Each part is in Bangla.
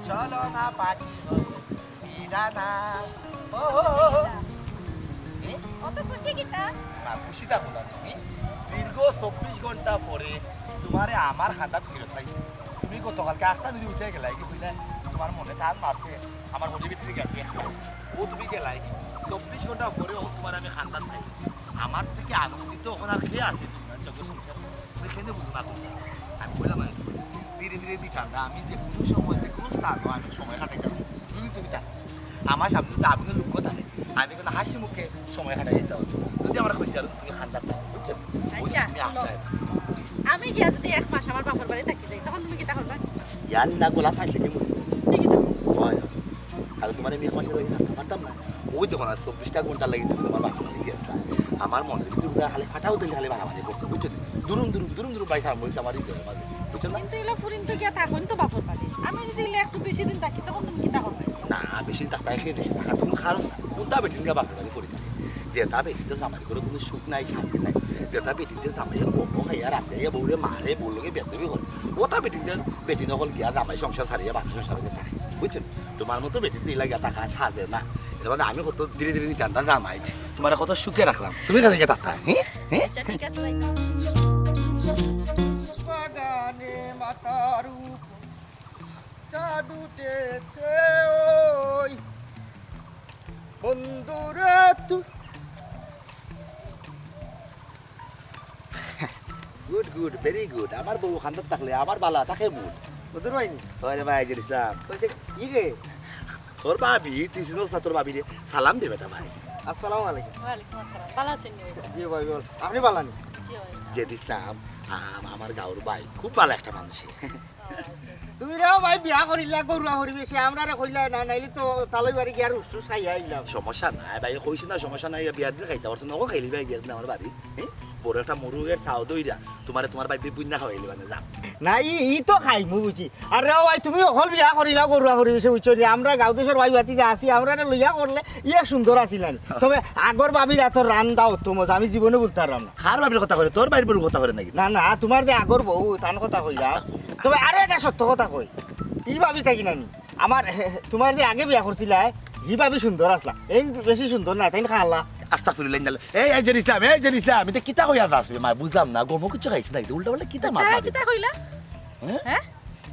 চলো না পাখি বিদানা ও অত খুশি কিতা না খুশি থাকো না তুমি দীর্ঘ 24 ঘন্টা পরে তোমারে আমার হাতাত ফেরত পাইছি তুমি গতকালকে 8টা দিন উঠে গেলাই কি বুঝলে তোমার মনে টান মারছে আমার হলি ভিতরে গেছে ও তুমি গেলাই 24 ঘন্টা পরে ও তোমার আমি হাতাত পাই আমার থেকে আনন্দিত ওখানে আর খেয়ে আছে চোখের সংসার তুমি খেতে বুঝো না আমি বললাম ধীরে ধীরে ঠান্ডা আমি যে কোনো সময় যে কোনো স্থানও আমি সময় কাটাই যাবো যদি তুমি থাকো আমার সামনে যদি আগুনের লক্ষ্য থাকে আমি কিন্তু হাসি মুখে সময় কাটাই যেতে হবে যদি আমার খুঁজে যাবো তুমি ঠান্ডা থাকো বুঝছো তুমি আসতে আমি গিয়া যদি 1 মাস আমার বাপের বাড়ি থাকি যাই তখন তুমি কিতা করবা ইয়ার না গোলা ফাঁসলে কি মরিস ঠিকই তো হয় আর তোমার আমি 1 মাসে রয়ে থাকতে পারতাম না ওই দেখো না 24টা ঘন্টা লাগে তুমি তোমার বাপের বাড়ি গিয়েছিলাম আমার মনের ভিতরে খালি ফাটাও দিলে খালি মারামারি করছে বুঝছো দুরুম দুরুম দুরুম দুরুম বাইসা বলছে আমার হৃদয়ের মাঝে বুঝছো না কিন্তু এলা ফুরিন তো গিয়া থাকুন তো বাপের বাড়ি আমি যদি এলা একটু বেশি দিন থাকি তখন তুমি কিতা করবা না বেশি ডাক্তার খেয়ে দিছি না তুমি খারো না কোনটা বেটিন গা বাপের বাড়ি করে থাকে যেটা বেটিতে জামাই করে কোনো সুখ নাই শান্তি নাই যেটা বেটিতে জামাই বউ খাইয়া রাখে বউরে মারে বউলকে বেদবি করে ওটা বেটি নকল গিয়া জামাই সংসার ছাড়িয়া বাপের সংসারে থাকে বুঝছেন তোমার মতো বেটি দিলা গিয়া টাকা সাজে না এটা মানে আমি কত ধীরে ধীরে টানটা জামাই তোমার কত সুখে রাখলাম তুমি কাছে গিয়ে টাকা হ্যাঁ হ্যাঁ আচ্ছা ঠিক আছে ভাই বাগানে মাতার চাঁদ উঠেছে ওই বন্ধুরে তুই গুড গুড ভেরি গুড আমার বউ খান্দার থাকলে আমার বালা থাকে মুড বুঝতে পারিনি ওরে ভাই আইজুল ইসলাম বলছে কি রে তোর ভাবি তুই চিনোস না তোর ভাবি রে সালাম দেবে তা ভাই আসসালামু আলাইকুম ওয়ালাইকুম আসসালাম ভালো আছেন নি ভাই জি ভাই বল আপনি বালানি জি ভাই যে দিসলাম আমার গাঁর ভাই খুব ভালো একটা মানুষ তুমি রে ভাই বিয়া করিলা গরুয়া হরিবেশে আমরা রে কইলা না নাইলে তো তালই বাড়ি গিয়ে আর উষ্টু খাই আইলাম সমস্যা নাই ভাই কইছি না সমস্যা নাই বিয়ার দিন খাইতে পারছো নগো খাইলি ভাই গিয়ে আমার বাড়ি বড় একটা মুরুগের চাও দইরা তোমার ভাই বুঝনা খাওয়াইলি মানে যা না ই তো খাই মু বুঝি আর রে ভাই তুমি অকল বিয়া করিলা গরুয়া হরিবেশে বুঝছো নি আমরা গাঁও দেশের ভাই বাতি যে আছি আমরা রে লইয়া করলে ইয়ে সুন্দর আসিলেন তবে আগর ভাবির এত রান দাও তো মজা আমি জীবনে বলতে পারলাম না খার ভাবির কথা করে তোর বাড়ির বড় কথা করে নাকি না না তোমার যে আগর বউ তার কথা কইলা তবে আরো একটা সত্য কথা কই কি ভাবি থাকি নানি আমার তোমার যে আগে বিয়া করছিলা হি ভাবি সুন্দর আসলা এই বেশি সুন্দর না তাই খালা আস্তাগফিরুল্লাহ ইন্নাল এই আইজুল ইসলাম এটা কিতা কইয়া যাস মা বুঝলাম না গমো কিছু খাইছ না উল্টা পাল্টা কিতা মার তারা কিতা কইলা হ্যাঁ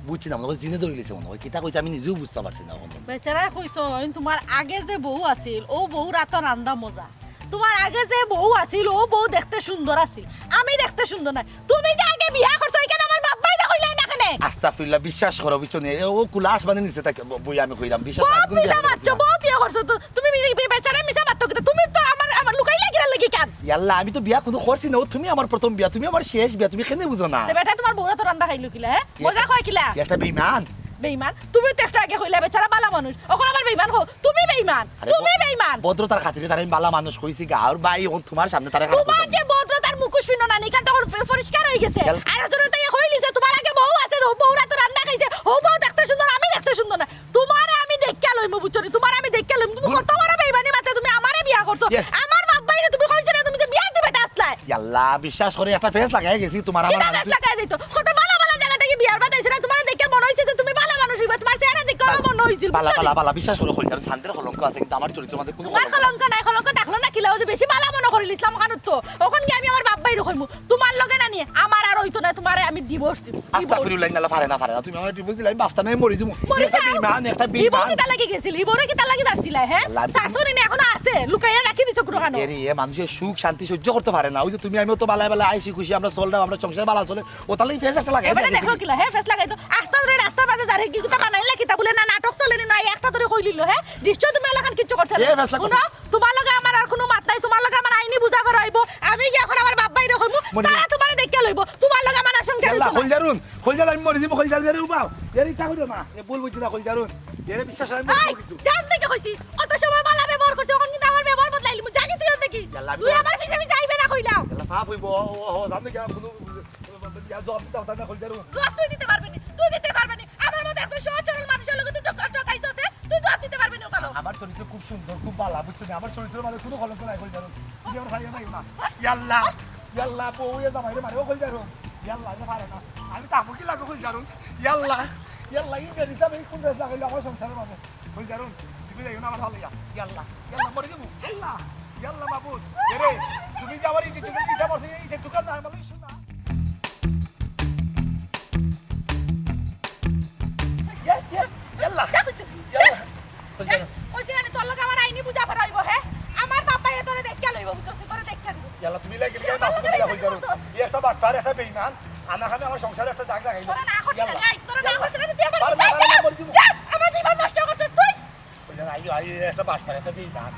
বুঝছি না মনে জিনে ধরে লিছে মনে হয় কিতা কইছে আমি নিজেও বুঝতে পারছি না এখন বেচারা কইছো তোমার আগে যে বউ আছিল ও বউ রাতো রান্দা মজা তোমার আগে যে বউ আছিল ও বউ দেখতে সুন্দর আছিল আমি দেখতে সুন্দর নাই তুমি যে আগে বিয়া করছো এখানে আমার বাপ্পাই দা কইলাই না কেনে আস্তাগফিরুল্লাহ বিশ্বাস করো বিচনে ও কুলাস মানে নিচে থাকে বই আমি কইলাম বিশ্বাস বহুত মিছা মারছো বহুত ইয়ে করছো তো তুমি বেচারা মিছা মারতো কিন্তু তুমি তো আমার লুকাই লাগিরা লাগি কেন ইয়াল্লা আমি তো বিয়া কোনো করছি না তুমি আমার প্রথম বিয়া তুমি আমার শেষ বিয়া তুমি কেন বুঝো না বেটা তোমার বউরা তো রান্দা খাইলো কিলা হ্যাঁ মজা কয় কিলা একটা বেঈমান বেঈমান তুমি তো একটু আগে কইলা বেচারা বালা মানুষ ওখন আবার বেঈমান হো তুমি বেঈমান তুমি বেঈমান ভদ্রতার খাতিরে তার আমি বালা মানুষ কইছি গাঁর ভাই ও তোমার সামনে তারা তোমার যে ভদ্রতার মুখোশ ফিনো না নিকান তখন পরিষ্কার হয়ে গেছে আর তোর তাই কইলি যে তোমার আগে বউ আছে ও বউরা তো রান্দা খাইছে ও বউ দেখতে সুন্দর আমি দেখতে সুন্দর না তোমারে আমি দেখকে লইমু বুঝছনি তোমারে আমি দেখকে লইমু তুমি কত বড় বেঈমানি মাতে তুমি আমারে বিয়া করছো আমার বাপ ভাইরে বিশ্বাস করে একটা ফেস লাগাই গেছি তোমার আমার কিটা ফেস লাগাই দিত কত ভালো ভালো জায়গা থেকে বিয়ার বাতাইছে না তোমার দেখে মনে হইছে যে তুমি ভালো মানুষ হইবা তোমার চেহারা দেখে আমার মনে হইছিল পালা পালা পালা বিশ্বাস করে কইতার শান্তির কলঙ্ক আছে কিন্তু আমার চরিত্রের মধ্যে কোনো তোমার কলঙ্ক নাই কলঙ্ক দেখলো না কিলাও যে বেশি ভালো মনে করিল ইসলাম খানুত তো ওখান গিয়ে আমি আমার বাপ বাইরে কইমু তোমার লগে না নিয়ে আমার আর হইতো না তোমারে আমি ডিভোর্স দিব আস্তাগফিরুল্লাহ ইন্নাল্লাহ পারে না তুমি আমার ডিভোর্স দিলাই বাস্তা নাই মরি দিমু একটা বিমান ইবো কি তা লাগি গেছিল ইবোরে কি তা লাগি যাচ্ছিল হ্যাঁ চারশো নি এখনো আছে লুকাইয়া রাখি দিছো কোনো খানো এরে এ মানুষের সুখ শান্তি সহ্য করতে পারে না ওই যে তুমি আমিও তো বালায় বালায় আইসি খুশি আমরা চললাম আমরা সংসার বালা চলে ও তাহলে ফেস একটা লাগাই এবারে দেখলো কিলা হ্যাঁ ফেস লাগাই তো আস্তা ধরে রাস্তা বাজে যারে কি কথা বানাইলা কিতা বলে না নাটক চলেনি না একটা ধরে কই লিলো হ্যাঁ নিশ্চয় তুমি এলাকান কিচ্ছু করছলে এ ফেস লাগা শুনো তোমার লগে আমার আর কোনো মাত নাই তোমার লগে আমার আইনি বুঝা করাইবো আমি কি এখন আমার বাপ বাইরে কইমু তারা তোমারে দেখে লইবো তোমার লগে আমার সংসার আল্লাহ হইতো না। খোলজারুন আমি মরি দিমু খোলজার উবাও এর ইচ্ছা কইরো না এ বল বুঝি না খোলজারুন এর বিশ্বাস আমি মরি এই দিমু কিন্তু জান থেকে কইছি অত সময় বালা ব্যবহার করছ এখন কিন্তু আমার ব্যবহার বদলাইলি মু জানি তুই দেখি আল্লাহ, তুই আমার পিছে পিছে আইবে না কইলাম আল্লাহ পাপ হইবো ও জানতে কি কোনো জবাব দিতে হবে না খোলজারুন জবাব তুই দিতে পারবি না তুই দিতে পারবি না আমার মতো এত সহজ সরল মানুষের লগে তুই টকাইছস তুই জবাব দিতে পারবি না কালো আমার চরিত্র খুব সুন্দর খুব ভালো বুঝছো আমার চরিত্রের মধ্যে কোনো কলঙ্ক নাই খোলজারুন তুমি আমার খাইয়া নাই না ইয়াল্লাহ ইয়াল্লাহ বউয়ে জামাইরে মারে ও খোলজারুন ইয়াল্লাহ এটা পারে না আমি তামু কি লাগো খোলজারুন ইয়াল্লাহ ইয়াল্লাহ এই বেরিটা আমি কোন দেশ লাগাইলে আমার সংসারের মধ্যে খোলজারুন তুমি যাইও না আমার ভালো ইয়াল্লাহ ইয়াল্লাহ মরে দেবো ইয়াল্লাহ ইয়াল্লাহ মাবুদ এরে তুমি যে আমার ইটি তুমি দিতে পারছো এই যে টুকার না বলি শোনা ইয়াল্লাহ ইয়াল্লাহ খোলজারুন ওইসে আমি তোর লগে আমার আইনি বুঝা করাইবো হ্যাঁ আমার বাবা এ তোরে দেখে লইবো বুঝছস তোরে দেখে দিব ইয়াল্লাহ তুমি লাগি গিয়ে বাসু দিলা হই যারো এই একটা বাটপার একটা বেঈমান আনা খানে আমার সংসারে একটা দাগ লাগাইলো তোরা না করছিস ইয়াল্লাহ যাই তোরা না করছিস তুই আমার পারে না, পারে না, মরে যাবো। যা আমার জীবন নষ্ট করছিস তুই কইলা আইও আই একটা বাটপার একটা বেঈমান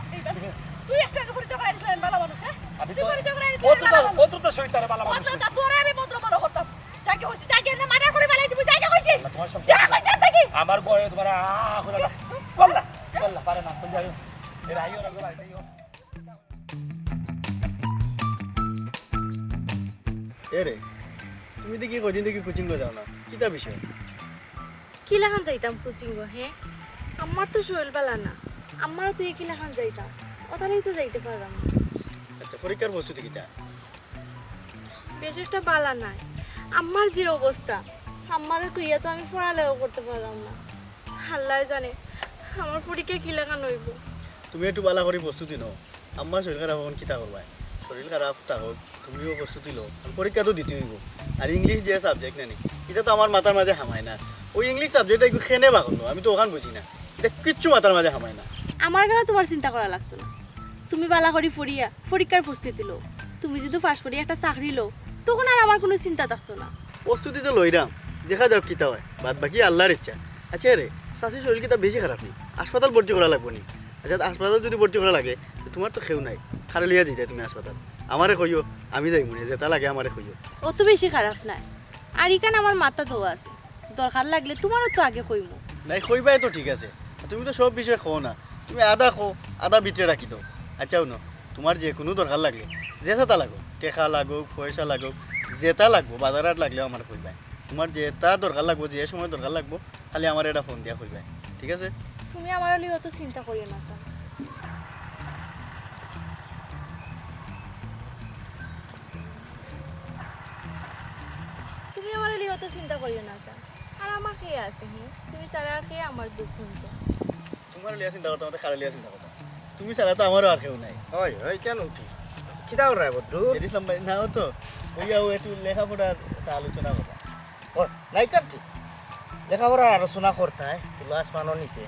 তুই একটা আগে পরিচয় করাই দিছিস ভালো মানুষ হ্যাঁ আমি তুই তো পরিচয় করাই দিছিস ভালো মানুষ ও তো শয়তানে বালা মানুষ অতটা তোরে আমি ভদ্র মনে করতাম যাকে হইছে যাকে না মানা করে ফেলাই দিব যাকে হইছে আল্লাহ, তোমার সংসার যা কইছ দেখি আমার গয়ে তোমার কইলা বললা বললা পারে না কই যাইও এর আইও রাগো ভাই আইও এরে তুমি দেখি কদিন দেখি কোচিং যাও না কিতা বিষয় কিলাখান যাইতাম কোচিং হ্যাঁ আমার তো শরীর বালা না আমারও তো কিলাখান যাইতাম ওতালেই তো যাইতে পারলাম না আচ্ছা পরীক্ষার প্রস্তুতি কিতা বিশেষটা বালা নাই আমার যে অবস্থা আমারও তো ইয়া তো আমি পড়ালেও করতে পারলাম না আল্লাহ জানে আমার পরীক্ষা কিলাখান হইব তুমি একটু বালা করে প্রস্তুতি নাও আমার শরীর খারাপ এখন কিতা করবা শরীর খারাপ থাকুক তুমিও প্রস্তুতি লো পরীক্ষা তো দিতে হইব আর ইংলিশ যে সাবজেক্ট নানি এটা তো আমার মাথার মাঝে হামায় না ওই ইংলিশ সাবজেক্টটা একটু খেনে বা করলো আমি তো ওখান বুঝি না এটা কিচ্ছু মাথার মাঝে হামায় না আমার কেন তোমার চিন্তা করা লাগতো না তুমি বালা করে পড়িয়া পরীক্ষার প্রস্তুতি লো তুমি যদি পাশ করি একটা চাকরি লো তখন আর আমার কোনো চিন্তা থাকতো না প্রস্তুতি তো লইরাম দেখা যাক কিতা হয় বাদ বাকি আল্লাহর ইচ্ছা আচ্ছা রে শাশুড়ি শরীর কিতা বেশি খারাপ নেই হাসপাতাল ভর্তি করা লাগবো নি আচ্ছা হাসপাতাল যদি ভর্তি করা লাগে তো তোমার তো খেউ নাই খারে লিয়া দিতে তুমি হাসপাতাল আমারে কইও আমি যাই মনে যেটা লাগে আমারে কইও অত বেশি খারাপ নাই আর ইকান আমার মাথা ধোয়া আছে দরকার লাগলে তোমারও তো আগে কইমু নাই কইবাই তো ঠিক আছে তুমি তো সব বিষয় খো না তুমি আদা খো আদা ভিতরে রাখি দাও আচ্ছাও না তোমার যে কোনো দরকার লাগলে যেটা লাগো টেকা লাগুক পয়সা লাগুক যেটা লাগবো বাজারাত লাগলেও আমার কইবাই তোমার যেটা দরকার লাগবো যে সময় দরকার লাগবো খালি আমার এটা ফোন দিয়া কইবাই ঠিক আছে তুমি আমার লিগে অত চিন্তা করিও না স্যার তুমি আমার লিগে অত চিন্তা করিও না স্যার আর আমার কে আছে তুমি ছাড়া আর কে আমার দুঃখ নিতে তোমার লিয়া চিন্তা করতে আমাদের খালি লিয়া চিন্তা করতে তুমি ছাড়া তো আমারও আর কেউ নাই ওই ওই কেন উঠি কিতা ওরা বদ্রু ইসলাম ভাই নাও তো ওইয়াও একটু লেখাপড়ার একটা আলোচনা করা ও নাই কাটি লেখাপড়া আলোচনা করতায় ক্লাস মানো নিছে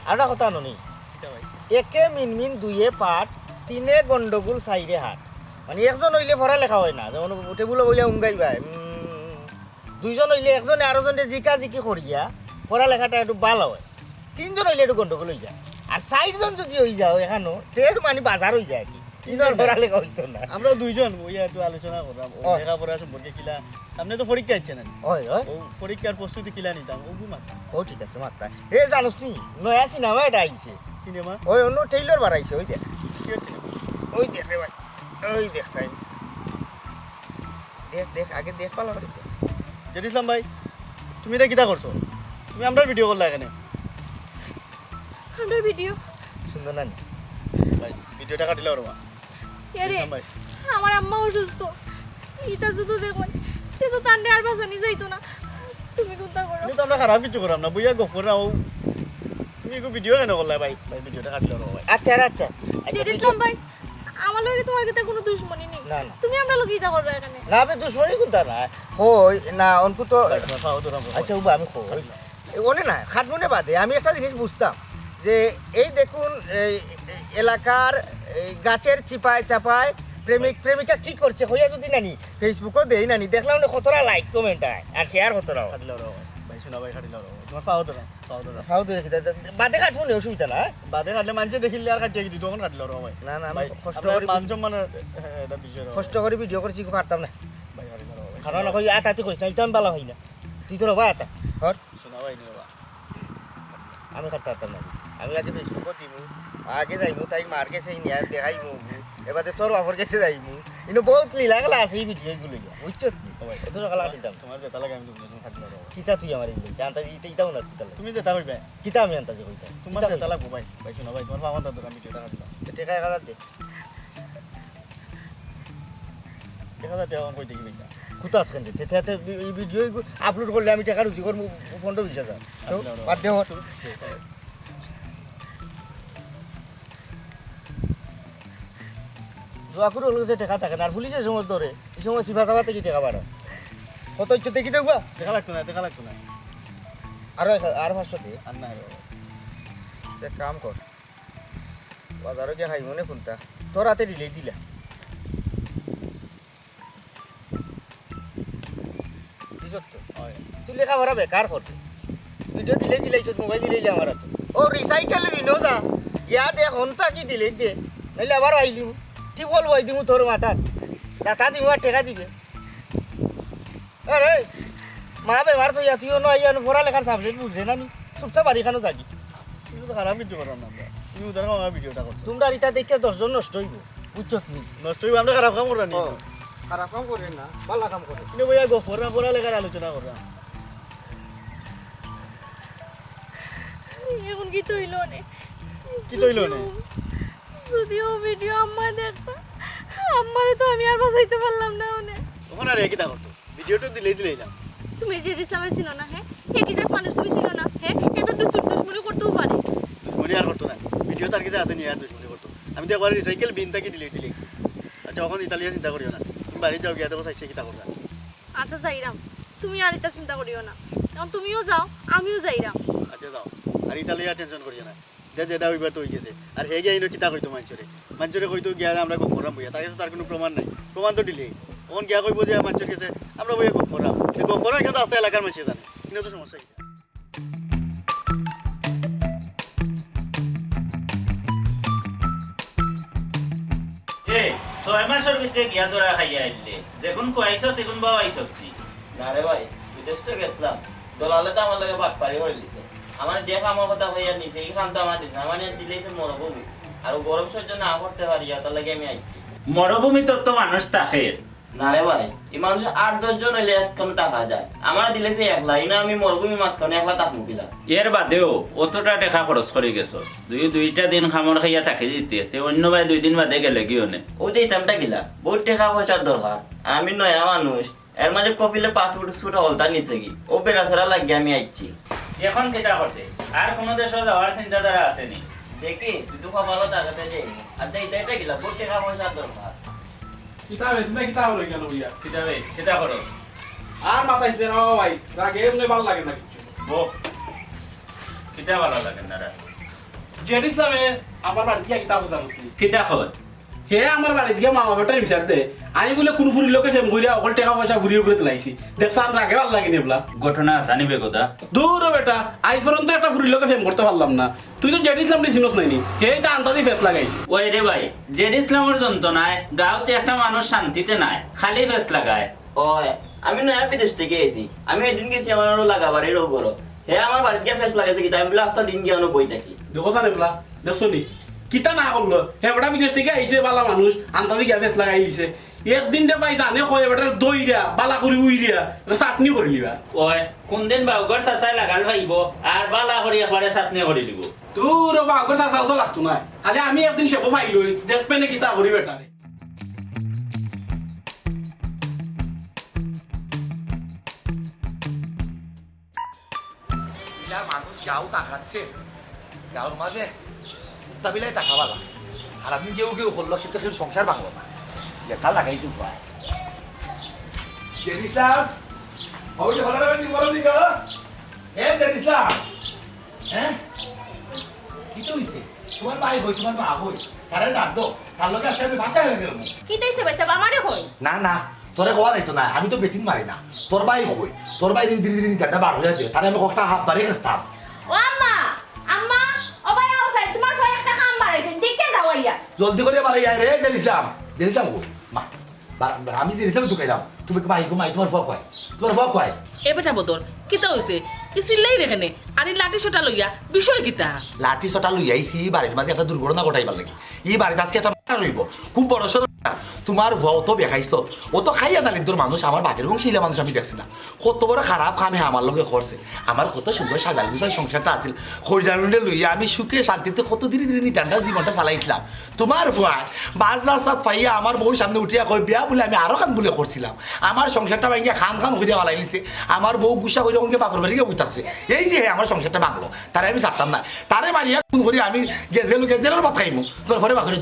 আর একটা কথা ননি কিতা ভাই একে মিনমিন দুইয়ে পাঠ তিনে গন্ডগোল চাইরে হাট মানে একজন হইলে পড়া লেখা হয় না যেমন টেবুলে বইয়া উঙ্গাইবা দুইজন হইলে একজনে আরেকজনে জিকা জিকি করিয়া পড়া লেখাটা একটু ভালো হয় তিনজন হইলে একটু গন্ডগোল হয়ে যায় আর চারজন যদি হয়ে যাও এখানো তে মানে বাজার হয়ে যায় আর কি তিনের পড়া লেখা হইতো না আমরা দুইজন ওইয়া একটু আলোচনা করলাম ও লেখাপড়া সম্পর্কে কিলা সামনে তো পরীক্ষা ইচ্ছে না হয় হয় ও পরীক্ষার প্রস্তুতি কিলা নিতাম ও গুমা ও ঠিক আছে মাত্রা এ জানোস নি নয়া সিনেমা এটা আইছে সিনেমা ওই অন্য টেইলর বাড়াইছে ওই দেখ কি সিনেমা ওই দেখ রে ভাই ওই দেখ সাই দেখ দেখ আগে দেখ পালা করে জেদ ইসলাম ভাই তুমি এটা কিতা করছো তুমি আমরা ভিডিও করলা এখানে আমার ভিডিও সুন্দর না ভাই ভিডিওটা কাটিলে ওরমা এরে ভাই আমার আম্মা অসুস্থ ইটা শুধু দেখুন সে তো তান্ডে আর বাসানি যাইতো না তুমি কোনটা করো কিন্তু আমরা খারাপ কিছু করাম না বইয়া গপ করাও তুমি একটু ভিডিও কেন করলে ভাই ভাই ভিডিওটা কাটলো ভাই আচ্ছা আচ্ছা জেড ইসলাম ভাই আমার লগে তোমার কাছে কোনো দুশমনি নেই না, না। তুমি আমরা লগে ইটা করো এখানে না আমি দুশ্মনী কোনটা না হই না অনকু তো আচ্ছা আচ্ছা উবা আমি কই ওনে না খাটমনে বাদে আমি একটা জিনিস বুঝতাম যে এই দেখুন এই এলাকার এই গাছের চিপায় চাপায় প্রেমিক প্রেমিকা কি করছে হইয়া যদি নানি ফেসবুকও দেই নানি দেখলাম না কতটা লাইক কমেন্ট আয় আর শেয়ার কতটা হয়। কাটলো ভাই শোনা ভাই কাটলো তোমার পাও তো না হাউ তো দেখি বাদে খাটমনে অসুবিধা না বাদে কাটলে মানুষে দেখিলে আর কাটিয়ে দিত তখন কাটলো ভাই না না আমি ভাই কষ্ট আপনার করে মান সম্মান এটা বিষয় কষ্ট করে ভিডিও করছি কাটতাম না ভাই কাটলো ভাই খানা না কই আটাতে কইছ না ইতান বালা হই না তুই তো রবা আটা হর শোনা ভাই নি বাবা আমি কাটতে পারতাম না আমি আগে ফেসবুকও দিমু আগে যাইমু তাই মার গেছে নিয়ে দেখাইমু এবারে তোর বাপর গেছে যাইমু কিন্তু বহুত লীলা গেলা আছে এই ভিডিওগুলো বুঝছো এত সকাল দিতাম তোমার যেটা লাগে আমি তুমি কাটলো কিতা তুই আমার এই জানতা ইটাও না কিতা তুমি যেটা কইবে কিতা আমি আনতা যে কইতা তোমার যেটা লাগবো ভাই ভাই শোনা ভাই তোমার পাওয়া দরকার ভিডিওটা কাটলো টাকা 1000 দে দেখা যাচ্ছে এখন কই দেখি ভাই কুতাস কেন তেতে এই ভিডিও আপলোড করলে আমি টাকা রুজি করব 15-20 হাজার তো বাদ দে হর জোয়া করে হলো যে টাকা থাকে না আর পুলিশের সময় ধরে এই সময় সিফা সাফা থেকে টাকা বাড়া কত ইচ্ছে দেখি দেখবা দেখা লাগতো না আর 500 দে আর না এক কাম কর বাজারে গিয়ে খাই মনে কোনটা তোর হাতে দিলা বুঝত তো তুই লেখাপড়া বেকার করতে ভিডিও দিলাইছ মোবাইল দিলে আমার হাতে ও রিসাইকেল বিনো যা ইয়া দে হন্তা কি ডিলেট দে নাইলে আবার আইলি কি বলবো আই দিমু তোর মাথা টাকা দিমু আর টাকা দিবে আরে মা বেমার তো তুইও না ইয়া পড়ালেখার সাবজেক্ট বুঝলে না নি চুপচাপ বাড়ি খানো থাকি তুমি তো খারাপ কিছু করার না তুমি উদার আমার ভিডিওটা করছো তোমরা ইটা দেখে 10 জন নষ্ট হইব বুঝছো নি নষ্ট হইব আমরা খারাপ কাম করা নি খারাপ কাম করে না ভালো কাম করে কিন্তু বইয়া গফর না পড়া লেখার আলোচনা করা এখন কি তৈল নে কি তৈল নে? যদিও ভিডিও আম্মা দেখতা আম্মারে তো আমি আর বাঁচাইতে পারলাম না ওনে তখন আর একই তা করতো ভিডিওটা দিলেই না তুমি যে ইসলামের চিনো না হ্যাঁ হে কি জাত মানুষ তুমি চিনো না হ্যাঁ এ তো দুশ্মনী করতেও পারে দুশ্মনী আর করতো না ভিডিও তার কাছে আছে নি আর দুশ্মনী করতো আমি তো একবার রিসাইকেল বিন তাকে দিলেছি আচ্ছা এখন ইতালিয়া চিন্তা করিও না তুমি বাড়ি যাও গিয়া দেখো চাইছে কিতা করবা আচ্ছা যাইরাম তুমি আর এটা চিন্তা করিও না এখন তুমিও যাও আমিও যাইরাম আচ্ছা যাও আর ইতালিয়া টেনশন করিও না যেটা হইবার তো হয়ে গেছে আর হে গিয়ে কিতা কইতো মানুষরে কইতো গিয়া আমরা গপ করাম বইয়া তার কাছে তার কোনো প্রমাণ নাই প্রমাণ তো দিলেই তখন গিয়া কইব যে মানুষের কাছে আমরা বইয়া গপ করাম গপ করা কিন্তু আস্তে এলাকার মানুষ জানে কিন্তু তো সমস্যা কি এই 6 মাসের ভিতরে গিয়া তোরা খাইয়া আইলে যখন কইছস এখন বাবা আইছস নি না রে ভাই বিদেশ তো গেছিলাম দলালে তো আমার লাগে বাট পারি হয়ে দিছে আমার যে আমার কথা হইয়া নিছে এই খান তো আমার দিছে আমার দিলেছে মরভূমি আর গরম সহ্য না করতে পারি তার লাগে আমি আইছি মরুভূমি তো মানুষ থাকে না রে ভাই এই মানুষ 8-10 জন হইলে একখান টাকা যায় আমার দিলেছে একলা ইনা আমি মরভূমি মাঝখানে একলা থাকবো কিলা এর বাদেও অতটা টাকা খরচ করে গেছস দুইটা দিন খামর খাইয়া থাকি দিতে তে অন্য ভাই 2 দিন বাদে গেলে কি হনে ও দিতামটা কিলা বহুত টাকা পয়সার দরকার আমি নয়া মানুষ এর মাঝে কপিলে পাসপোর্ট সুট হলতা নিছে কি ও বেরাসারা লাগিয়ে আমি আইছি এখন কেটা করতে আর কোন দেশে যাওয়ার চিন্তাধারা আছে নি দেখি তুই তো ভালো টাকাতে যাই আর এটা কিলা বহুত টাকা পয়সার দরকার কিতাবে তুমি কিতাব লই গেল বুইয়া কিতাবে সেটা করো আর মাথায় দিতে না ভাই রাগে এমনি ভালো লাগে না কিছু বো কিতা ভালো লাগে না রে জেড ইসলামে আমার বাড়ি গিয়া কিতাব জানছি কিতা কর হে আমার বাড়ি গিয়া মা বাবাটাই বিচার দে আমি বলে কোন ফুরি লোকে ফেম কইরা অকল টাকা পয়সা ফুরিয়ে করে তুলাইছি দেখছান রাগে ভালো লাগে নেবলা ঘটনা জানিবে কথা দূর বেটা আইফোন তো একটা ফুরি লোকে ফেম করতে পারলাম না তুই তো জেড ইসলাম নি চিনস নাইনি হে তা আন্তাজি ফেস লাগাইছি ওই রে ভাই জেড ইসলামের যন্ত্রণায় গাঁওতে একটা মানুষ শান্তিতে নাই খালি ফেস লাগায় ওই আমি নয়া বিদেশ থেকে এসেছি আমি এদিন গেছি আমার লাগাবার এরও করো হে আমার বাড়ি গিয়া ফেস লাগাইছে কি আমি বলে আস্তা দিন গিয়া বই থাকি দেখো সান এবলা দেখছো নি কিতা না করলো হে বেটা বিদেশ থেকে আইছে বালা মানুষ আন্তাজি গিয়া ফেস লাগাই দিছে একদিন দে পাই জানে কয় বেটা দই দিয়া বালা করি উই দিয়া চাটনি করে লিবা ওই কোন দিন বাউগর চাচাই লাগাল ভাইব আর বালা করি একবারে চাটনি করে দিব তোর বাগর চাচা লাগতো না খালি আমি একদিন সেবো পাইলো দেখবে নাকি তা করি বেটারে জেলার মানুষ গাও তাকাচ্ছে গাঁর মাঝে তাবিলায় তাকাবালা আর আপনি কেউ কেউ করলো কিন্তু কেউ সংসার ভাঙলো না লেখা লাগাইছি ভাই জেনিসলাম ওইটা হলো না বলো দিকে জেনিসলাম হ্যাঁ কি তো হইছে তোমার ভাই হই তোমার মা হই তারে ডাক দো তার লগে আজকে আমি ভাষা হয়ে গেলাম কি তাইছে বাইতে আমারে কই না না তোরে হওয়া যাইতো না আমি তো বেটিং মারি না তোর ভাই হই তোর ভাই ধীরে ধীরে চারটা বার হয়ে যায় তারে আমি কটা হাত বাড়ি খেতাম ও আম্মা আম্মা ও ভাই আওসাই তোমার ভাই একটা কাম বাড়াইছেন দেখে যাও আইয়া জলদি করে বাড়ি আয় রে জেনিসলাম জেনিসলাম গো মা আমি জেনিসলাম ঢুকাইলাম তুমি মাই গো মাই তোমার ফক হয় তোমার ফক হয় এ বেটা বদর কিতা হইছে ই চিল্লাই রেখেনে আর এই লাঠি সোটা লইয়া বিষয় কিতা লাঠি সটা লই আইছি বাড়ির মাঝে একটা দুর্ঘটনা ঘটাইবার লাগি এই বাড়িতে আজকে একটা মারা রইব খুব বড় সড় তোমার ভয় তো দেখাইছ ও তো খাইয়া দালিদ্র মানুষ আমার বাপের এবং শিলা মানুষ আমি দেখছি না কত বড় খারাপ কামে আমার লগে করছে আমার কত সুন্দর সাজাল গুছাল সংসারটা আছিল খরজানুন্ডে লইয়া আমি সুখে শান্তিতে কত ধীরে ধীরে নিটানটা জীবনটা চালাইছিলাম তোমার ভয় বাজ রাস্তাত পাইয়া আমার বউ সামনে উঠিয়া কই বিয়া বলে আমি আরো খান বলে করছিলাম আমার সংসারটা ভাঙিয়া খান খান হইয়া বালাইলিছে আমার বউ গুসা হইয়া কোনকে বাপের বাড়িকে বুঝতেছে এই যে আমার সংসারটা ভাঙলো তারে আমি চাপতাম না তারে মারিয়া কোন করি আমি গেজেলের ভাত খাইমু তোর ঘরে বাকরি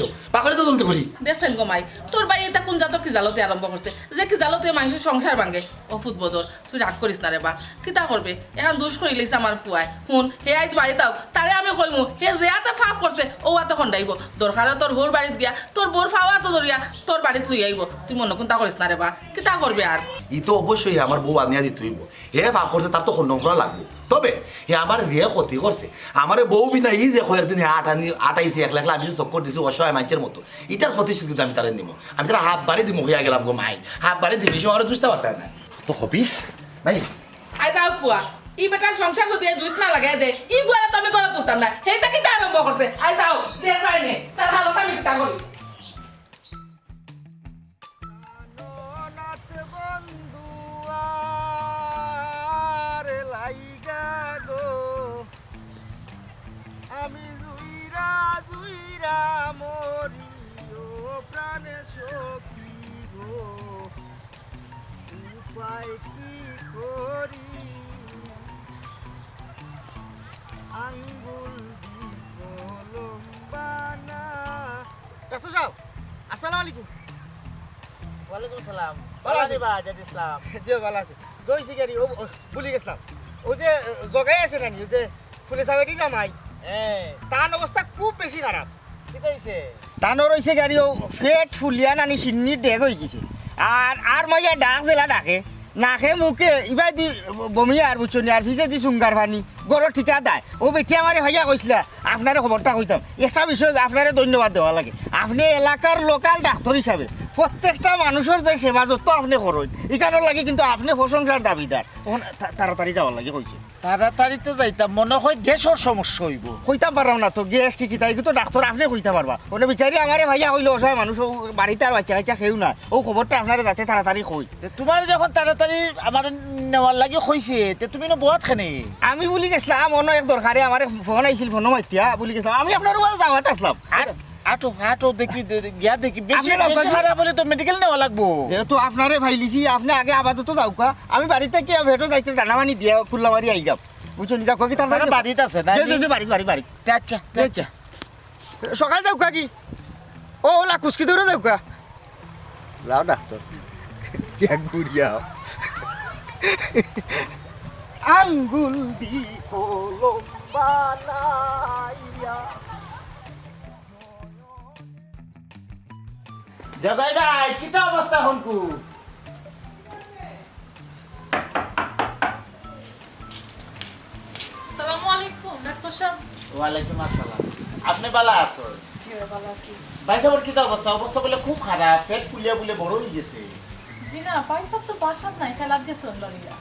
তো জলদি করি দেখছেন গো মাই তোর ভাই এটা কোন জাতক কি জালতে আরম্ভ করছে যে কি জালতে মানুষের সংসার ভাঙে ও ফুটবদর তুই রাগ করিস না রে বা কিতা করবে এখন দোষ করি লইছে আমার ফুয়ায় শুন হে আইজ বাড়ি তাও তারে আমি কইমু হে যে এত ফাফ করছে ও এত খন্ডাইব দরকারে তোর হোর বাড়িত গিয়া তোর বোর ফাওয়া তো ধরিয়া তোর বাড়িত লই আইব তুই মনে কোনটা করিস না রে বা কিতা করবে আর ই তো অবশ্যই আমার বউ আনিয়া দিতে হইব হে ফাঁক করছে তার তো খন্ডন করা লাগবে তবে হে আমার যে ক্ষতি করছে আমার বউ বিনা ই যে কয়েক দিন আটাইছে এক লাখ আমি যে চক্কর দিছি অসহায় মানুষের মতো এটার প্রতিশ্রুতি কিন্তু আমি তারা নিব আমি তারা হাত বাড়ি দিব হইয়া গেলাম গো মাই হাত বাড়ি দিবি সে আমার বুঝতে পারতাম না তো হবিস ভাই আই যাও ফুয়া ই বেটার সংসার যদি জুইত না লাগাই দে ই ফুয়ারে তো আমি করে তুলতাম না সেইটা কিতা আরম্ভ করছে আই যাও যে পারিনি তার হালত আমি কিতা করি আমি জুইরা জুইরা মরি ও প্রাণে সখী গো উপায় কি করি আঙ্গুল কলম বানা কাছে যাও আসসালামু আলাইকুম ওয়ালাইকুম সালাম ভালো আছি বা জাদ ইসলাম জি ভালো আছি জয় শিকারি ও ভুলে গেছিলাম ও যে জগাই আছে নানি ও যে ফুলে সাবেটি জামাই তার অবস্থা খুব বেশি খারাপ কি কইছে তানোর হইছে গাড়ি ও ফেট ফুলিয়া নানি সিন্নি ডেগ হয়ে গেছে আর মাইয়া ডাক জেলা ডাকে নাকে মুখে ইবাই দি বমি আর বুঝছনি আর ভিজে দি সুঙ্গার পানি গরর ঠিকা দেয় ও বেটি আমারে ভাইয়া কইছিলা আপনারে খবরটা কইতাম একটা বিষয় আপনারে ধন্যবাদ দেওয়া লাগে আপনি এলাকার লোকাল ডাক্তার হিসাবে প্রত্যেকটা মানুষের যে সেবা যত আপনি করেন এখানোর লাগে কিন্তু আপনি প্রশংসার দাবিদার তাড়াতাড়ি যাওয়ার লাগে কইছে তাড়াতাড়ি তো যাইতাম মনে হয় গ্যাসের সমস্যা হইব কইতাম পারলাম না তো গ্যাস কি তাই তো ডাক্তার আপনি কইতে পারবা ওনে বিচারি আমারে ভাইয়া হইলো অসহায় মানুষ বাড়িতে আর বাচ্চা কাচ্চা খেয়েও না ও খবরটা আপনারে যাতে তাড়াতাড়ি কই তোমার যখন তাড়াতাড়ি আমার নেওয়ার লাগে কইছে তে তুমি না বহুত খানে আমি বলি গেছিলাম অন্য এক দরকারে আমার ফোন আইছিল ফোন মাইতিয়া বলি গেছিলাম আমি আপনার যাওয়াত আসলাম আর আটো দেখি গিয়া দেখি বেশি আপনি বেশি খারাপ হলে তো মেডিকেল নেওয়া লাগবো যেহেতু আপনারে ভাইলিছি আপনি আগে আপাতত যাওকা আমি বাড়িতে কি ভেটো যাইতে দানামানি দিয়া ফুল্লাবাড়ি আই যাও বুঝছো নিজা কি তার বাড়িতে আছে না বাড়ি আচ্ছা আচ্ছা সকাল যাওকা কি ও ওলা কুচকি ধরে যাওকা লাও ডাক্তার ঘুরিয়া আঙ্গুল দি কলম বানাইয়া জগাই ভাই কিতা অবস্থা হনকু আসসালামু আলাইকুম ডাক্তার সাহেব ওয়ালাইকুম আসসালাম আপনি ভালো আছো জি ভালো আছি ভাই সাহেব কিতা অবস্থা বলে খুব খারাপ পেট ফুলিয়া বলে বড় হয়ে গেছে জি না পয়সা তো বাসাত নাই খেলাত গেছে লরিয়া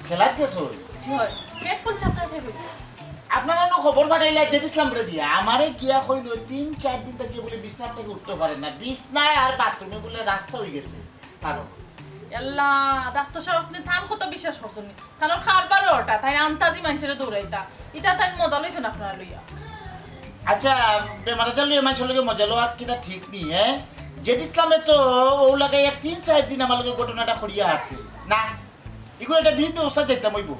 খেলাত গেছো জি হয় পেট ফুল চাপড়া খেয়ে বসে আপনারা নো খবর পাঠাইলে যে দিছিলাম রে দিয়া আমারে কিয়া কইল 3-4 দিন থেকে বলে বিছনা থেকে উঠতে পারে না বিছনায় আর বাথরুমে বলে রাস্তা হয়ে গেছে কারণ আল্লাহ ডাক্তার সাহেব আপনি থান কত বিশ্বাস করছেন কারণ খাবার ওটা তাই আন্তাজি মানুষের দৌড়াইতা এটা তাই মজা লইছেন আপনারা লইয়া আচ্ছা বেমারে চালু এমাই চলকে মজা লওয়া কিনা ঠিক নি হ্যাঁ জেড ইসলামে তো ও লাগাই 3-4 দিন আমার লগে ঘটনাটা খড়িয়া আসছে না এগুলো একটা বিহিত ব্যবস্থা যাইতাম হইব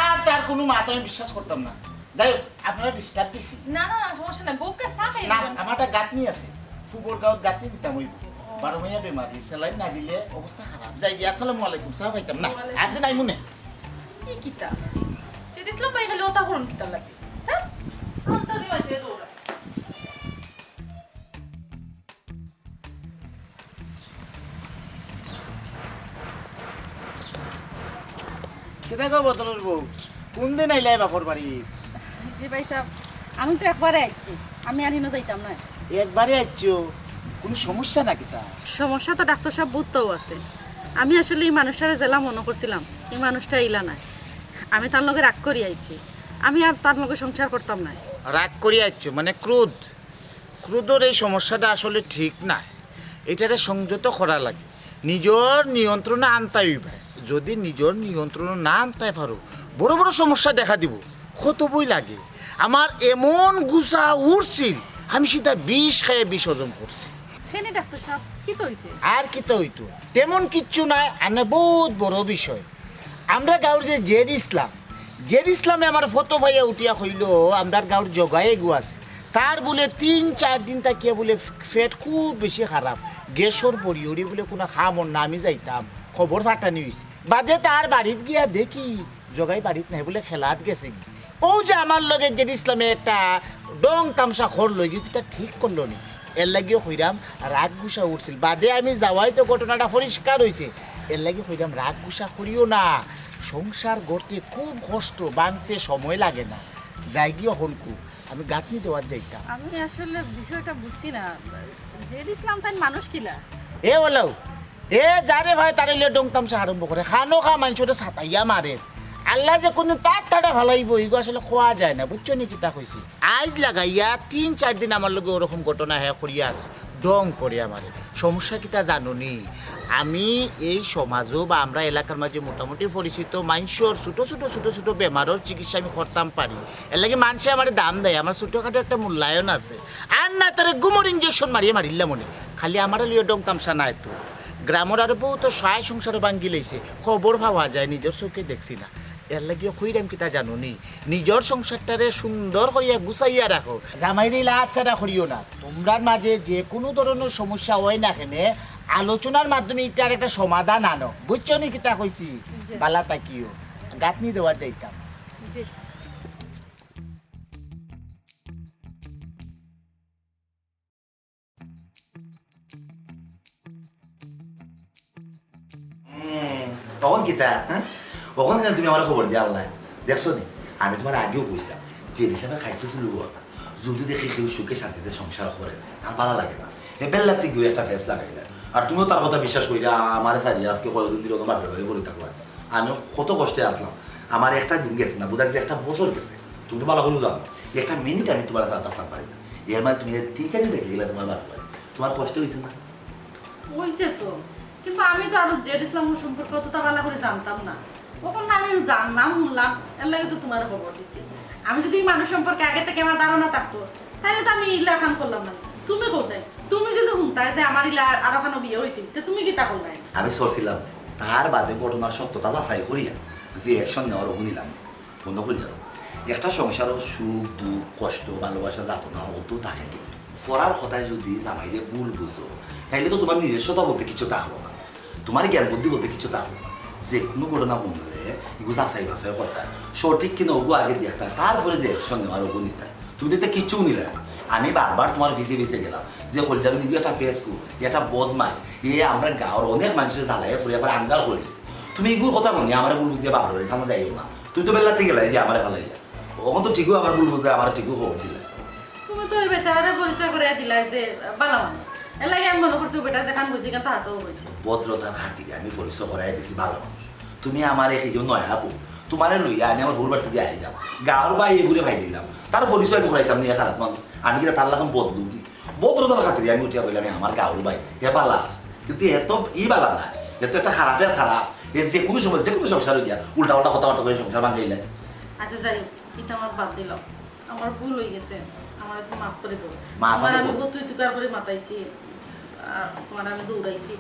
আর তার কোনো মাত আমি বিশ্বাস করতাম না। যাই হোক, আপনারা ডিস্টার্ব দিছি না না না সমস্যা নাই বউকে চা খাই না, আমার একটা গাঁথনি আছে, ফুবর গাঁৱত গাঁথনি দিতাম হইব। 12 মাইয়া বেমারি, স্যালাইন না দিলে অবস্থা খারাপ। যাই গিয়ে আসসালামু আলাইকুম, চা খাইতাম না, একদিন আইমু না। কি কিতা যদি ইসলাম পাই গেলে ওটা করুন কিতা লাগবে হ্যাঁ আন্তা দিবা যে দৌড়া কেটা গো বদলের বউ, কোন দিন আইলাই বাপর বাড়ি? জি ভাই সাহেব, আমি তো একবারে আইছি, আমি আর হিনো যাইতাম না। একবারে আইছো, কোনো সমস্যা নাকি তা? সমস্যা তো ডাক্তার সাহেব বুঝতেও আছে। আমি আসলে এই মানুষটারে জেলা মনে করছিলাম, এই মানুষটা ইলা নাই। আমি তার লগে রাগ করি আইছি, আমি আর তার লগে সংসার করতাম না। রাগ করি আইছো মানে ক্রোধ? ক্রোধের এই সমস্যাটা আসলে ঠিক না, এটারে সংযত করা লাগে, নিজের নিয়ন্ত্রণে আনতাই হইবে। যদি নিজের নিয়ন্ত্রণ না আনতে পারো, বড় বড় সমস্যা দেখা দিব, কত বই লাগে। আমার এমন গুছা উঠছিল, আমি সিধা বিষ খাইয়ে বিষ হজম করছি। হেনে ডাক্তার সাহেব কি তো হইছে? আর কি তো হইতো, তেমন কিচ্ছু নাই, আনে বহুত বড় বিষয়। আমরা গাঁর যে জেড ইসলামে আমার ফটো ভাইয়া উঠিয়া হইল, আমরা গাঁর জগাই গু আছে, তার বলে 3-4 দিন তাকিয়া বলে পেট খুব বেশি খারাপ, গ্যাসর পরিহরি বলে কোনো খামর না। আমি যাইতাম, খবর ফাটানি হয়েছে, বাদে তার বাড়িত গিয়া দেখি জগাই বাড়িত নাই বলে খেলাত গেছে। ও যে আমার লগে জেড ইসলামে একটা ডং তামসা খর লই গিয়ে তা ঠিক করলো নি, এর লাগিও হইরাম রাগ গুসা উঠছিল। বাদে আমি যাওয়াই তো ঘটনাটা পরিষ্কার হয়েছে, এর লাগে হইরাম রাগ গুসা করিও না। সংসার গড়তে খুব কষ্ট, বানতে সময় লাগে না। যাই গিয়ে হলকু আমি গাঁথনি দেওয়ার যাইতাম। আমি আসলে বিষয়টা বুঝছি না, জেড ইসলাম তাই মানুষ কিলা? এ ওলাও এ যারে ভাই তারে লিয়ে ডং তামসা আরম্ভ করে, খানো খা মানুষটা ছাতাইয়া মারে। আল্লাহ যে কোনো তার তাড়া ভালাইব, এগুলো আসলে খোয়া যায় না, বুঝছো নি কিতা কইছি। আজ লাগাইয়া 3-4 দিন আমার লগে ওরকম ঘটনা হ্যাঁ করিয়া আছে, ডং করে আমারে। সমস্যা কিতা জানো নি, আমি এই সমাজও বা আমরা এলাকার মাঝে মোটামুটি পরিচিত মানুষের ছোটো ছোটো বেমারের চিকিৎসা আমি করতাম পারি। এর লাগে মানুষে আমার দাম দেয়, আমার ছোটোখাটো একটা মূল্যায়ন আছে। আর না তারা গুমর ইঞ্জেকশন মারিয়ে মারিলাম মনে, খালি আমার লিয়ে ডং তামসা নাই তো। গ্রামের আর বউ তো সহায় সংসারে ভাঙ্গি লাইছে, খবর পাওয়া যায়, নিজের চোখে দেখছি না। এর লাগিও কইরাম কিতা জানো নি, নিজের সংসারটারে সুন্দর করিয়া গুছাইয়া রাখো, জামাইরে লাচ্ছাড়া করিও না। তোমরার মাঝে যে কোনো ধরনের সমস্যা হয় না কেনে, আলোচনার মাধ্যমে এটার একটা সমাধান আনো, বুঝছো নি কিতা কইছি? বালা তাকিও, গাঁথনি দেওয়া যাইতাম। তখন কিতা হ্যাঁ, কখন কেন তুমি আমার খবর দিয়া আল্লাহ দেখছো নি? আমি তোমার আগেও কইছিলাম যে হিসাবে খাইছো তুই লোক যদি দেখি কেউ সুখে শান্তিতে সংসার করে তার ভালো লাগে না, এ বেল্লাতে গিয়ে একটা ফেস লাগাইলে। আর তুমিও তার কথা বিশ্বাস করি আমার সারিয়ে আজকে কতদিন দিল তোমার বাপের বাড়ি করে থাকবো। আমি কত কষ্টে আসলাম, আমার একটা দিন গেছে না, বোঝা গেছে একটা বছর গেছে। তুমি তো ভালো হলেও জানো, একটা মিনিট আমি তোমার সাথে আসতে পারি না। এর মানে তুমি 3-4 দিন দেখে গেলে তোমার বাপের বাড়ি, তোমার কষ্ট হয়েছে না? হইছে তো, কিন্তু আমি তো আরো জেড ইসলাম সম্পর্কে অতটা ভালো করে জানতাম না। কখন না আমি জানলাম শুনলাম, এর লাগে তো তোমার খবর দিছি। আমি যদি এই মানুষ সম্পর্কে আগে থেকে আমার ধারণা থাকতো, তাহলে তো আমি ইলা খান করলাম না। তুমি কোথায়? তুমি যদি শুনতাই যে আমার ইলা আরো খানো বিয়ে হয়েছিল, তুমি কি তা করলাই? আমি সরছিলাম, তার বাদে ঘটনার সত্যতা যাচাই করিয়া রিয়াকশন নেওয়ার অগুনিলাম বন্ধ করে যাবো। একটা সংসারও সুখ দুঃখ কষ্ট ভালোবাসা যাতনা অত থাকে, কিন্তু পড়ার কথায় যদি জামাইরে ভুল বুঝো, তাইলে তো তোমার নিজস্বতা বলতে কিছু থাকবো না, তোমার জ্ঞান বুদ্ধি বলতে কিছু থাকবো না। যে কোনো ঘটনা শুনলে এগুলো যাচাই বাছাই করতে সঠিক কিনা ওগু আগে দেখতে, তারপরে যে অ্যাকশন নেওয়ার ওগু নিতে। তুমি তো কিচ্ছু নিলে না, আমি বারবার তোমার ভিজে গেলাম যে হলজারি নিবি একটা ফেসকু এটা বদমাস, এ আমরা গাঁৱৰ অনেক মানুষের জ্বালাই পড়ে আবার আঙ্গাল করে দিচ্ছে। তুমি এগুলো কথা মনে আমার ভুল বুঝিয়ে বাবার এখানে যাইও না, তুমি তো বেলাতে গেলে যে আমার ভালো ওখান তো ঠিকও আবার ভুল বুঝতে আমার ঠিকও খবর দিলে। তুমি তো ওই বেচারারে পরিচয় করে দিলাই যে বালা মানুষ, এর লাগে আমি মনে করছি বেটা যেখান বুঝি কেন হাসাও হয়েছে। ভদ্রতার খাতিরে আমি পরিচয় করাই দিচ্ছি ভালো মানুষ। তুমি আমার এই যে নয় আপু, তোমার লইয়া আমি আমার ভোর বাড়িতে দিয়ে আই যাম, গাঁৱৰ বা এগুলো ভাই দিলাম, তার পরিচয় আমি করাইতাম নিয়ে খারাপ মানুষ। আমি কিনা তার লাগাম বদলু ভদ্রতার খাতিরে আমি উঠিয়া বললাম আমার গাঁৱৰ ভাই হে বালা আছে, কিন্তু এত বালা না, এত একটা খারাপের খারাপ, এর যে কোনো সময় যে কোনো সংসার হইয়া উল্টা পাল্টা কথাবার্তা করে সংসার ভাঙাইলে। আচ্ছা যাই এটা আমার বাদ দিল, আমার ভুল হয়ে গেছে, আমার একটু মাফ করে দেবো। মাফ তোমার আমি করে দেবো। তুই তুকার করে মাতাইছি, তোমার আমি দৌড়াইছি,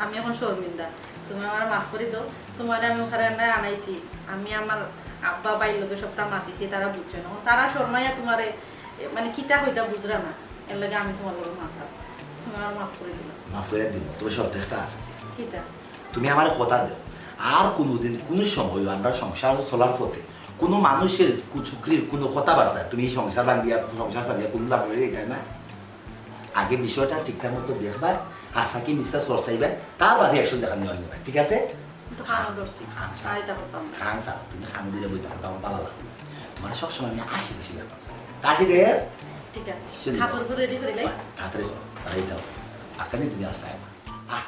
আমি এখন শর্মিন্দা, তুমি আমার মাফ করে দাও। তোমার আমি ওখানে আনাইছি, আমি আমার আব্বা বাইর লোকে সবটা মাতিছে তারা বুঝছে না তারা শর্মাইয়া তোমারে মানে কিতা হইতা বুঝরা না এর লাগে আমি তোমার লোক মাথা তুমি আমার মাফ করে দিলাম মাফ করে দিব তবে শর্ত একটা আছে কিতা তুমি আমার কথা দাও আর কোনোদিন কোনো সময় আমরা সংসার চলার পথে কোনো মানুষের চুকরির কোনো কথাবার্তা তুমি এই সংসার ভাঙিয়া সংসার চালিয়া কোনো লাভ করে দেয় না আগে বিষয়টা ঠিকঠাক মতো দেখবা হাসা কি মিশা চর্চাইবা তার বাদে একশো দেখা নেওয়া নেবা ঠিক আছে তো খাওয়া ধরছি খান স্যার। সারিতা করতাম না খান স্যার তুমি খানো দিলে বইতে আমার ভালো লাগবে তোমার সবসময় আমি আসি বেশি দেখতাম আসি দে ঠিক আছে শুনি। খাবার করে রেডি করে লাই তাড়াতাড়ি করো তাড়াতাড়ি দাও আকানি তুমি রাস্তায় আহ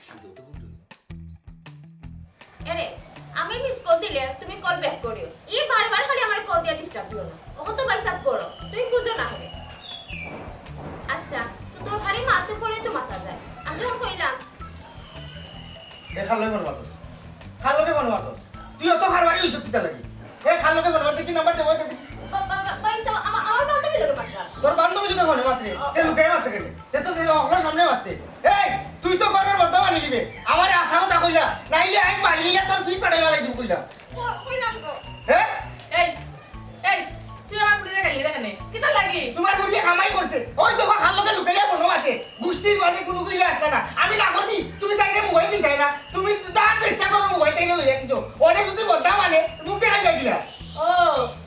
শান্তি মতো ঘুম তুমি এরে আমি মিস কল দিলে তুমি কল ব্যাক করিও এই বারবার খালি আমার কল দিয়া ডিস্টার্ব দিও না ওখান তো বাইসাপ করো তুমি বুঝো না হেরে আচ্ছা তো তোর খালি মারতে পড়ে তো মাথা যায় আমি যখন কইলাম খালোকে মনে মাতো খালোকে মনে মাতো তুই অত খারবারি হইছ কিতা লাগি খালোকে মনে মাতো কি নাম্বার দেবো বাইসা আমার বান্ধবী লোক মাত্রা তোর বান্ধবী যদি মনে মাত্রে তে লুকাই মারতে গেলে তে তো অগলার সামনে মারতে এই তুই তো ঘরের মধ্যে মানি দিবে আমার আশা কথা কইলা নাইলে আই মালিয়ে তোর ফি পাড়াইবা লাগি কইলা কইলাম তো হ্যাঁ এই এই তুই আমার পুলিরে গালি রেখানে কিতা লাগি তোমার বুড়িয়ে কামাই করছে ওই তো খালোকে লুকাইয়া মনে মাতে গুষ্টির মাঝে কোনো কইলা আসতা না আমি না করছি তুমি তাইকে মোবাইল দিতাই না তুমি তার ইচ্ছা করো মোবাইল তাইকে লইয়া দিছো অনেক যদি বদ্ধা মানে মুখ দেখাই গেছিলা ও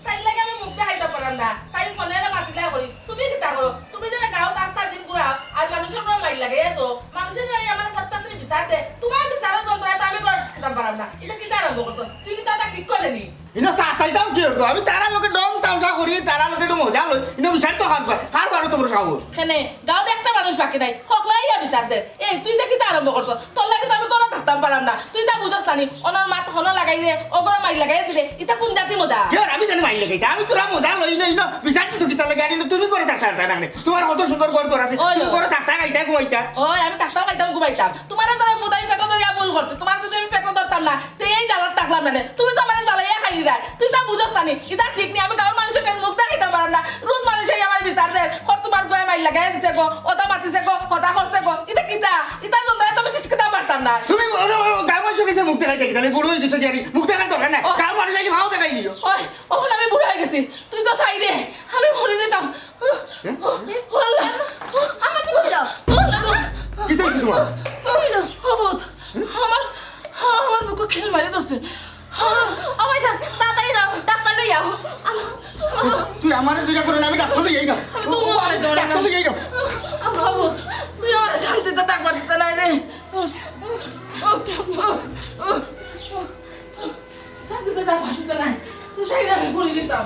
তাই লাগে আমি মুখ দেখাইতে পারাম না তাই ফোনে মাতিলা করি তুমি কিতা করো তুমি যেন গাঁও রাস্তা দিন ঘুরাও আর মানুষের কোনো মাইল লাগে তো মানুষের জন্য আমার কথা তুমি বিচারতে তোমার বিচারও যন্ত্র এত আমি করে শিখতাম পারাম না এটা কিতা আরম্ভ করতো তুই কিতা ঠিক করে নি ইনো সাতাইতাম কি হইব আমি তারা লোকে ডং তামসা করি তারা লোকে একটু মজা লই ইনো বিচার তো খাব কার বারো তোমার সাহস এখানে গাঁৱত একটা মানুষ বাকি নাই সকলাই বিচার দে এই তুই দেখি আরম্ভ করছো তোর লাগে তো আমি কোনো থাকতাম পারাম না তুই তা বুঝস নানি অনর মাত হন লাগাই দে অগর মাই লাগাই দিলে এটা কোন জাতি মজা কি আমি জানি মাইল লাগাইতা আমি তোরা মজা লই না ইনো বিচার তো কিতা লাগে ইনো তুমি করে থাকতা না তোমার কত সুন্দর ঘর তোর আছে তুমি করে থাকতা গাইতা ঘুমাইতা ওই আমি থাকতাম খাইতাম ঘুমাইতাম তোমার তোরা ফুদাই ফেটো ধরিয়া ভুল করছে তোমার যদি আমি ফেটো ধরতাম না তো এই জ্বালাত থাকলাম মানে তুমি তো আমার জ্বালাইয়া খাই রায় তুই তা বুঝস নানি এটা ঠিক নেই আমি কারণ মানুষের মুখ দেখাইতে পারাম না রোজ মানুষই আমার বিচার দেয় কত তোমার গোয়া মাইল লাগাই দিছে গো ওটা মাতিছে গো কথা করছে গো এটা কিতা এটা তো তুমি কিছু কিতা পারতাম না তুমি গাঁও মানুষ কাছে মুখ দেখাই দেখি তাহলে বুড়ো হয়ে গেছো কি মুখ দেখার দরকার না গাঁও মানুষ আগে ভাও দেখাই নিও ওই ওখানে আমি বুড়ো হয়ে গেছি তুই তো চাই রে আমি মরে যেতাম আমার কি হলো কি তো তোমার আমার আমার বুকে খেল মারি ধরছে ও বাইসা তাড়াতাড়ি যাও ডাক্তার লই যাও তুই আমার দুইটা করে না আমি ডাক্তার লই যাই না আমি তো মরে যাবো না ডাক্তার লই যাই না তুই আমার শান্তিতে ডাকবার দিতে নাই রে শান্তিতে ডাকবার দিতে নাই তুই চাই আমি করে দিতাম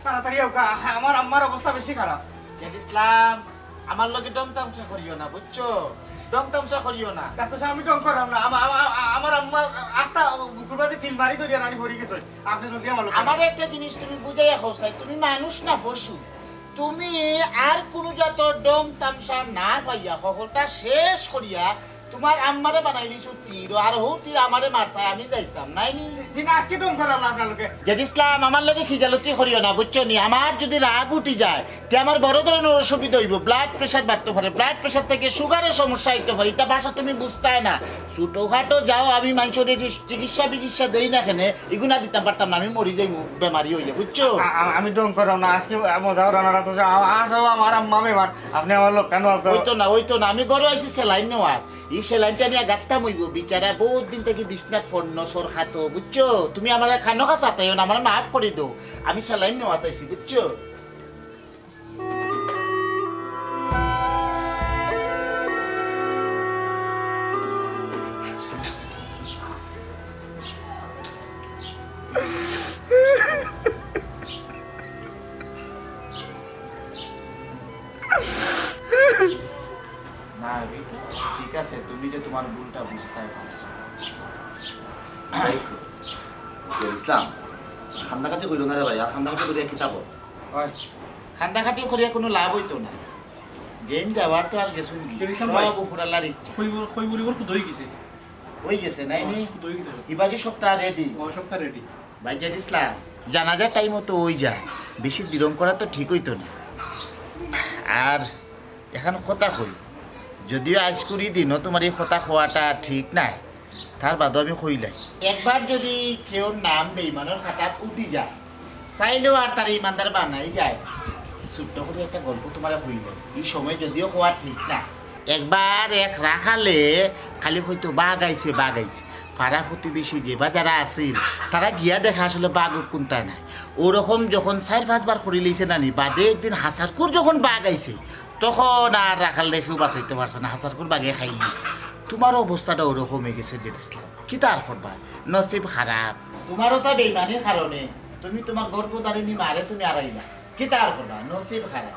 তাড়াতাড়ি আমার আম্মার অবস্থা বেশি খারাপ ইসলাম আমার লগে ডং তামসা করিও না বুঝছো ডং তামসা করিও না ডাক্তার সাহেব আমি টং করাম না আমার আম্মা আস্তা বুকুর মাঝে কিল মারি ধরিয়া রানি ভরি গেছে আপনি যদি আমার আমার একটা জিনিস তুমি বুঝাইয়া খোসাই তুমি মানুষ না পশু তুমি আর কোনো জাতর ডং তামসা না পাইয়া সকলটা শেষ করিয়া তোমার আম্মারে বানাইলিছো তীর আর হো তীর আমারে মারতায় আমি যাইতাম নাই নি দিন আজকে টং করাম না আপনাকে ইসলাম আমার লগে খিজালতি করিও না বুঝছো নি আমার যদি রাগ উঠি যায় তে আমার বড় ধরনের অসুবিধা হইব ব্লাড প্রেশার বাড়তে পারে ব্লাড প্রেশার থেকে সুগারের সমস্যা হইতে পারে এটা ভাষা তুমি বুঝতাই না ছোটোখাটো যাও আমি মানুষের চিকিৎসা দেই না কেনে এগুনা দিতে পারতাম না আমি মরি যাই বেমারি হইলে বুঝছো আমি টং করাম না আজকে মজা রান্না তো আসো আমার আম্মা বেমার আপনি আমার লোক কেন ওইতো না আমি গরু আইছি সেলাইন নেওয়ার এই সেলাইনটা নিয়ে গাত্তাম হইব বিচারা বহুত দিন থেকে বিছনাথ ফন্ন সর খাতো বুঝছো তুমি আমার খানো খা চাতাইও না আমার মাফ করে দো আমি সেলাইন নেওয়াত আইছি বুঝছো না ঠিক আছে তুমি যে তোমার ভুলটা বুঝতে পারছো ইসলাম খান্দাকাটি কইল না রে ভাই আর খান্দাকাটি করিয়া কিতাব খান্দাখাটি করিয়া কোনো লাভ হইতো না জেন যাওয়ার তো আর গেছুন কি দেখলাম ভাই। সব উপরালার ইচ্ছা কই বলিবার তো দই গেছে হয়ে গেছে নাই নি দই গেছে এবারে সপ্তাহ রেডি সপ্তাহ রেডি ভাই জান ইসলাম জানাজার টাইম তো ওই যা বেশি বিলং করা তো ঠিক হইতো না আর এখন কথা কই যদিও আজ করি দিনও তোমার এই কথা খোয়াটা ঠিক নাই তার বাদও আমি কইলাই একবার যদি কেউ নাম বেইমানের খাতাত উঠি যায় চাইলেও আর তার ইমানদার বানাই যায় ছোট্ট করে একটা গল্প তোমার কইলাই এই সময় যদিও খোয়া ঠিক না একবার এক রাখালে খালি হয়তো বাঘ আইছে পাড়া প্রতিবেশী যে বা যারা আছিল তারা গিয়া দেখা আসলে বাঘ কোনটা নাই ওরকম যখন 4-5 বার করে লইছে নানি বাদে একদিন হাসারকুর যখন বাঘ আইছে তখন আর রাখাল রেখেও বাঁচাইতে পারছে না হাসারকুর বাঘে খাই গেছে তোমার অবস্থাটা ওরকম হয়ে গেছে যে ইসলাম কি তার করবা নসিব খারাপ তোমারও তা বেইমানির কারণে তুমি তোমার গর্ভধারিণী মারে তুমি আড়াইলা কি তার করবা নসিব খারাপ